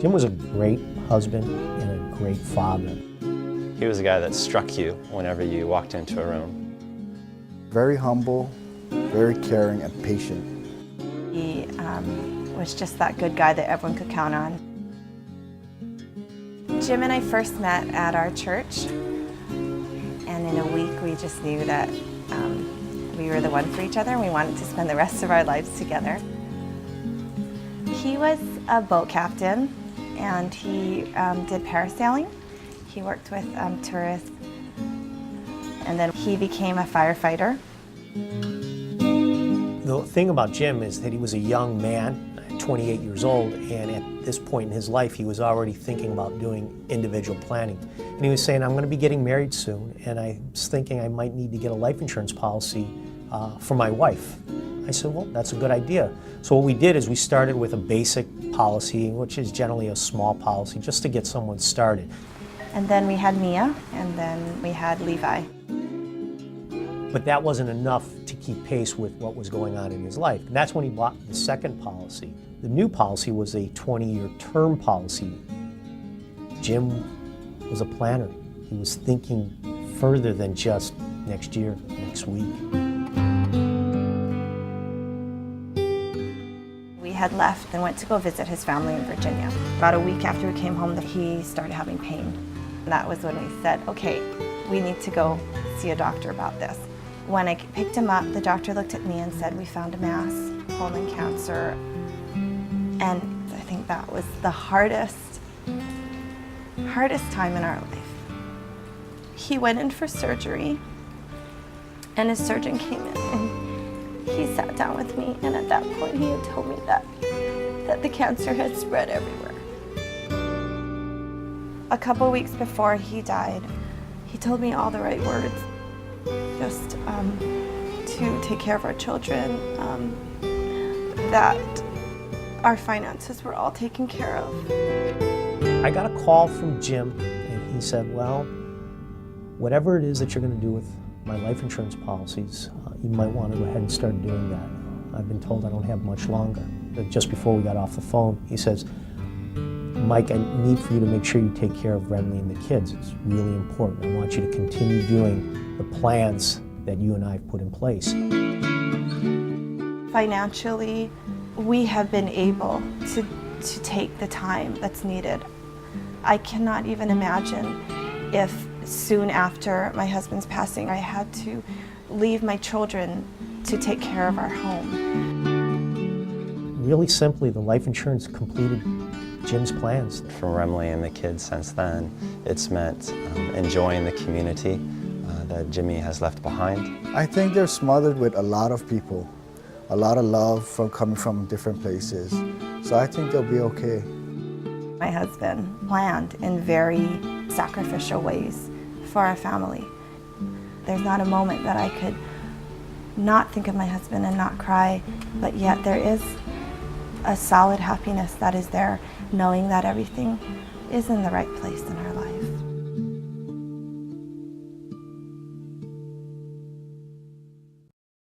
Jim was a great husband and a great father. He was a guy that struck you whenever you walked into a room. Very humble, very caring and patient. He was just that good guy that everyone could count on. Jim and I first met at our church, and in a week we just knew that we were the one for each other and we wanted to spend the rest of our lives together. He was a boat captain and he did parasailing. He worked with tourists, and then he became a firefighter. The thing about Jim is that he was a young man, 28 years old, and at this point in his life he was already thinking about doing individual planning. And he was saying, I'm going to be getting married soon, and I was thinking I might need to get a life insurance policy for my wife. I said, well, that's a good idea. So what we did is we started with a basic policy, which is generally a small policy, just to get someone started. And then we had Mia, and then we had Levi. But that wasn't enough to keep pace with what was going on in his life. And that's when he bought the second policy. The new policy was a 20-year term policy. Jim was a planner. He was thinking further than just next year, next week. We had left and went to go visit his family in Virginia. About a week after we came home, he started having pain. And that was when we said, okay, we need to go see a doctor about this. When I picked him up, the doctor looked at me and said, we found a mass, colon cancer. And I think that was the hardest time in our life. He went in for surgery, and his surgeon came in and he sat down with me, and at that point he had told me that the cancer had spread everywhere. A couple weeks before he died, he told me all the right words, just to take care of our children, that our finances were all taken care of. I got a call from Jim, and he said, well, whatever it is that you're going to do with my life insurance policies, you might want to go ahead and start doing that. I've been told I don't have much longer. But just before we got off the phone, he says, Mike, I need for you to make sure you take care of Remle and the kids. It's really important. I want you to continue doing the plans that you and I have put in place. Financially, we have been able to take the time that's needed. I cannot even imagine if soon after my husband's passing, I had to leave my children to take care of our home. Really simply, the life insurance completed Jim's plans. For Remle and the kids since then, it's meant enjoying the community that Jimmy has left behind. I think they're smothered with a lot of people, a lot of love coming from different places. So I think they'll be okay. My husband planned in very sacrificial ways for our family. There's not a moment that I could not think of my husband and not cry, but yet there is a solid happiness that is there, knowing that everything is in the right place in our life.